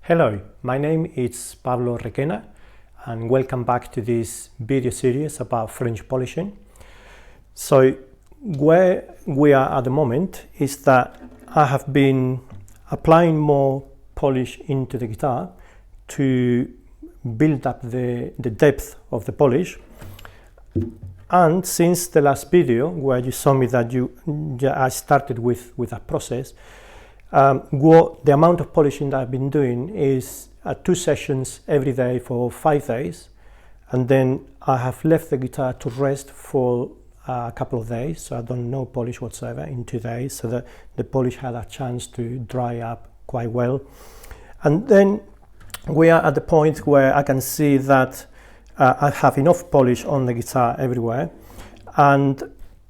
Hello, my name is Pablo Requena and welcome back to this video series about French polishing. So where we are at the moment is that I have been applying more polish into the guitar to build up the depth of the polish. And since the last video where you saw me that I started with a process, the amount of polishing that I've been doing is 2 sessions every day for 5 days, and then I have left the guitar to rest for a couple of days, so I've done no polish whatsoever in 2 days, so that the polish had a chance to dry up quite well. And then we are at the point where I can see that I have enough polish on the guitar everywhere. And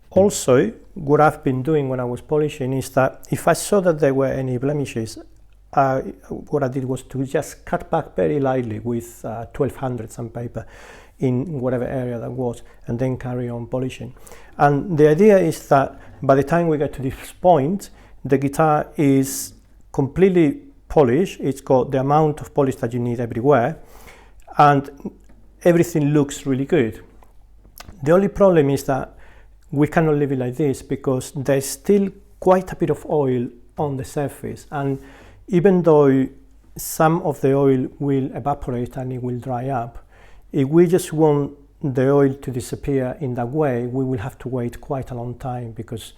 also what I've been doing when I was polishing is that if I saw that there were any blemishes, what I did was to just cut back very lightly with 1200 sandpaper in whatever area that was, and then carry on polishing. And the idea is that by the time we get to this point, the guitar is completely polished. It's got the amount of polish that you need everywhere, and everything looks really good. The only problem is that we cannot leave it like this because there's still quite a bit of oil on the surface, and even though some of the oil will evaporate and it will dry up, if we just want the oil to disappear in that way, we will have to wait quite a long time because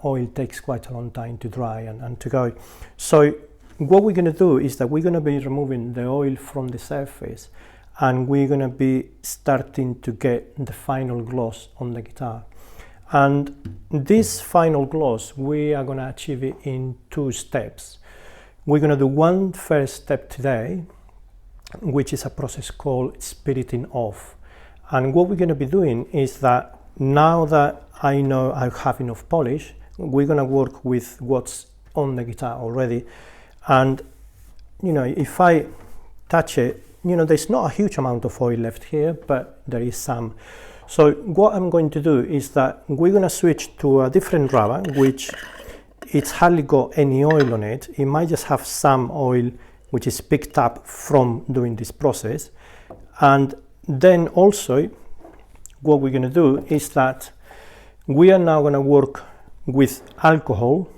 oil takes quite a long time to dry and to go. So what we're going to do is that we're going to be removing the oil from the surface, and we're going to be starting to get the final gloss on the guitar. And this final gloss, we are going to achieve it in 2 steps. We're going to do one first step today, which is a process called spiriting off. And what we're going to be doing is that now that I know I have enough polish, we're going to work with what's on the guitar already. And if I touch it, there's not a huge amount of oil left here, but there is some. So what I'm going to do is that we're going to switch to a different rubber, which it's hardly got any oil on it. It might just have some oil which is picked up from doing this process. And then also what we're going to do is that we are now going to work with alcohol,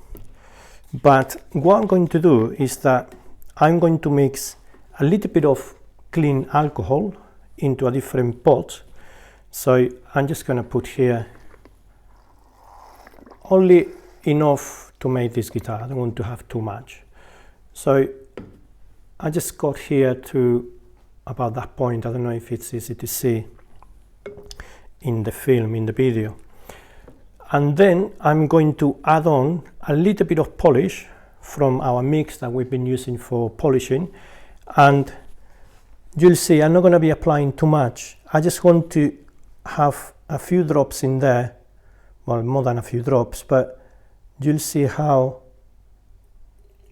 but what I'm going to do is that I'm going to mix a little bit of clean alcohol into a different pot. So I'm just going to put here only enough to make this guitar. I don't want to have too much. So I just got here to about that point. I don't know if it's easy to see in the film, in the video. And then I'm going to add on a little bit of polish from our mix that we've been using for polishing. And you'll see I'm not going to be applying too much. I just want to have a few drops in there, well, more than a few drops, but you'll see how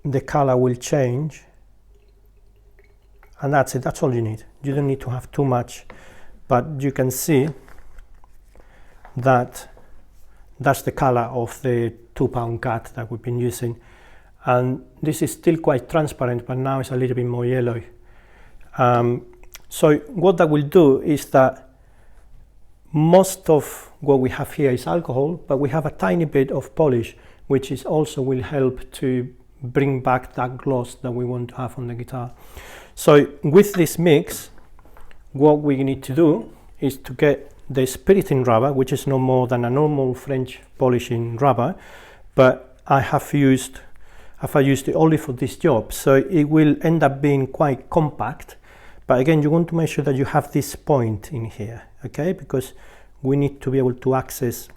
the color will change. And that's it, that's all you need. You don't need to have too much, but you can see that that's the color of the 2-pound cut that we've been using. And this is still quite transparent, but now it's a little bit more yellow. So what that will do is that most of what we have here is alcohol, but we have a tiny bit of polish, which is also will help to bring back that gloss that we want to have on the guitar. So with this mix, what we need to do is to get the spiriting rubber, which is no more than a normal French polishing rubber, but I have used it only for this job, so it will end up being quite compact. But again, you want to make sure that you have this point in here, okay? Because we need to be able to access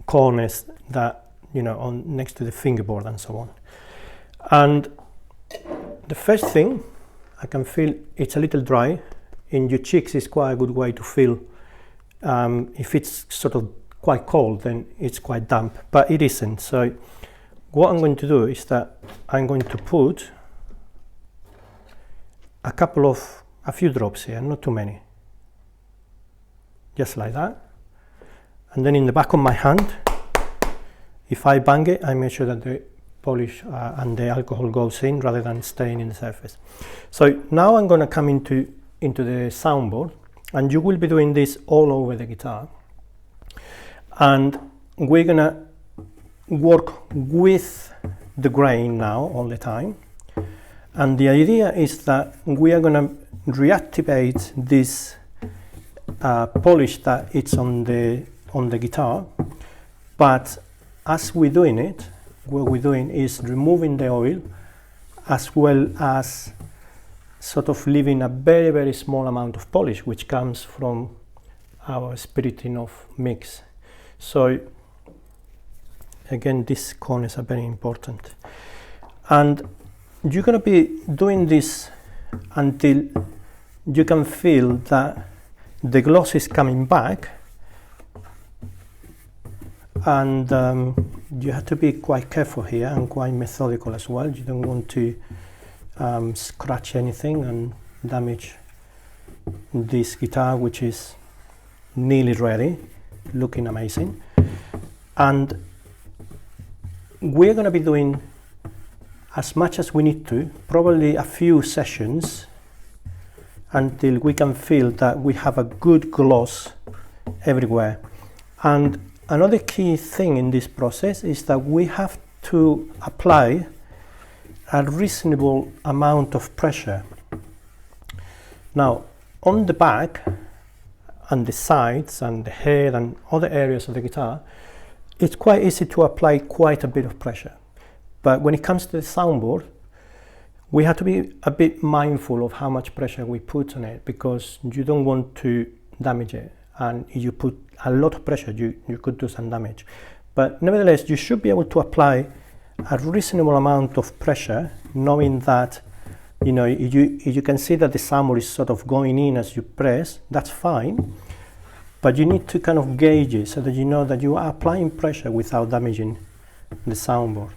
corners that, on next to the fingerboard and so on. And the first thing, I can feel it's a little dry. In your cheeks is quite a good way to feel. If it's sort of quite cold, then it's quite damp, but it isn't. So what I'm going to do is that I'm going to put a few drops here, not too many, just like that. And then in the back of my hand, if I bang it, I make sure that the polish and the alcohol goes in rather than staying in the surface. So now I'm going to come into the soundboard, and you will be doing this all over the guitar, and we're going to work with the grain now all the time. And the idea is that we are going to reactivate this polish that it's on the guitar, but as we're doing it, what we're doing is removing the oil, as well as sort of leaving a very, very small amount of polish, which comes from our spiriting off mix. So again, these corners are very important, and you're going to be doing this until you can feel that the gloss is coming back, and you have to be quite careful here and quite methodical as well. You don't want to scratch anything and damage this guitar, which is nearly ready, looking amazing. And we're going to be doing as much as we need to, probably a few sessions, until we can feel that we have a good gloss everywhere. And another key thing in this process is that we have to apply a reasonable amount of pressure. Now, on the back and the sides and the head and other areas of the guitar, it's quite easy to apply quite a bit of pressure. But when it comes to the soundboard, we have to be a bit mindful of how much pressure we put on it, because you don't want to damage it. And if you put a lot of pressure, you could do some damage. But nevertheless, you should be able to apply a reasonable amount of pressure, knowing that, you know, if you can see that the soundboard is sort of going in as you press, that's fine. But you need to kind of gauge it so that you know that you are applying pressure without damaging the soundboard.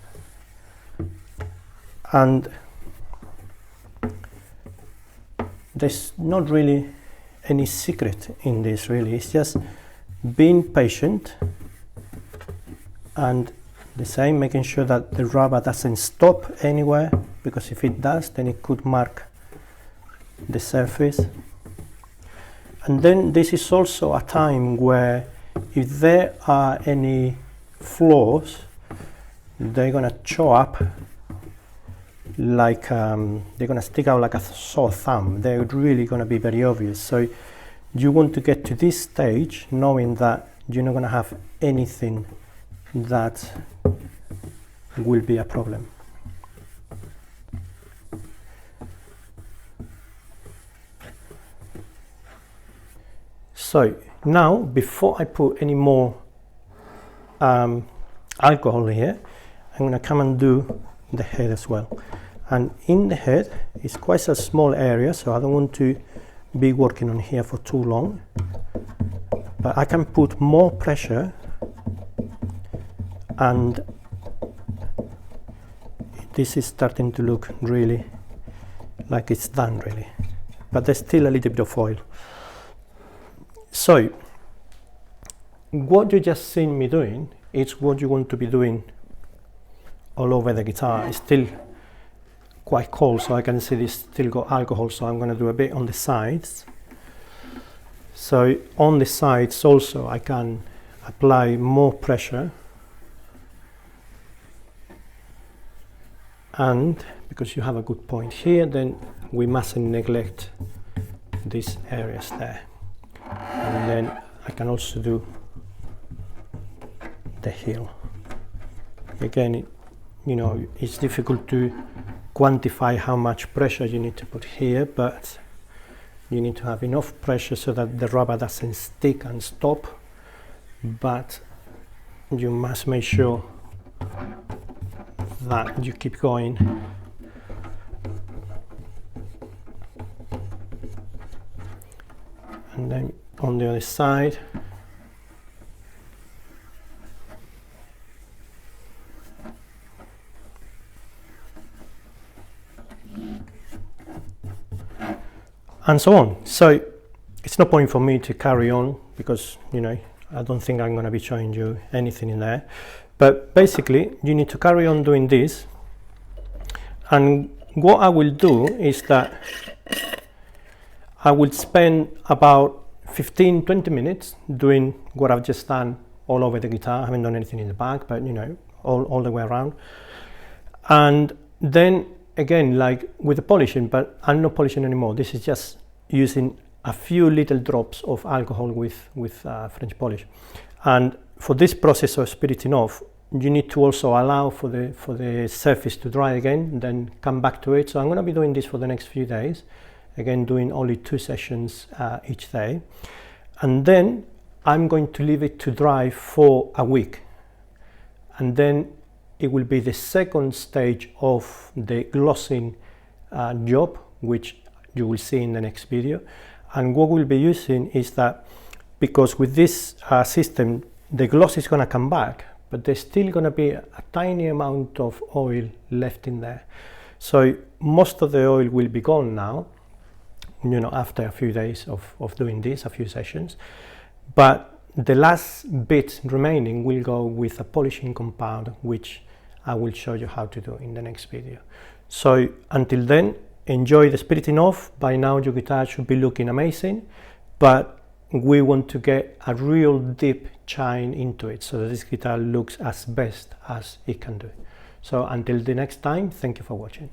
And there's not really any secret in this, really. It's just being patient, and the same, making sure that the rubber doesn't stop anywhere, because if it does, then it could mark the surface. And then this is also a time where if there are any flaws, they're going to show up like they're going to stick out like a sore thumb. They're really going to be very obvious. So you want to get to this stage knowing that you're not going to have anything that will be a problem. So now, before I put any more alcohol here, I'm going to come and do the head as well. And in the head, it's quite a small area, so I don't want to be working on here for too long. But I can put more pressure, and this is starting to look really like it's done, really. But there's still a little bit of oil. So what you just seen me doing is what you want to be doing all over the guitar. It's still quite cold, so I can see this still got alcohol, so I'm going to do a bit on the sides. So on the sides also I can apply more pressure, and because you have a good point here, then we mustn't neglect these areas there. And then I can also do the heel. Again, you know, it's difficult to quantify how much pressure you need to put here, but you need to have enough pressure so that the rubber doesn't stick and stop, but you must make sure that you keep going. And then on the other side, and so on. So it's no point for me to carry on, because, you know, I don't think I'm going to be showing you anything in there. But basically you need to carry on doing this, and what I will do is that I will spend about 15-20 minutes doing what I've just done all over the guitar. I haven't done anything in the back, but you know, all the way around. And then again, like with the polishing, but I'm not polishing anymore. This is just using a few little drops of alcohol with French polish. And for this process of spiriting off, you need to also allow for the surface to dry again, then come back to it. So I'm going to be doing this for the next few days, again doing only 2 sessions each day, and then I'm going to leave it to dry for a week, and then it will be the second stage of the glossing job, which you will see in the next video. And what we'll be using is that, because with this system the gloss is going to come back, but there's still going to be a tiny amount of oil left in there. So most of the oil will be gone now, you know, after a few days of doing this, a few sessions. But the last bit remaining will go with a polishing compound, which I will show you how to do in the next video. So until then, enjoy the spiriting off. By now your guitar should be looking amazing, but we want to get a real deep chine into it so that this guitar looks as best as it can do. So until the next time, thank you for watching.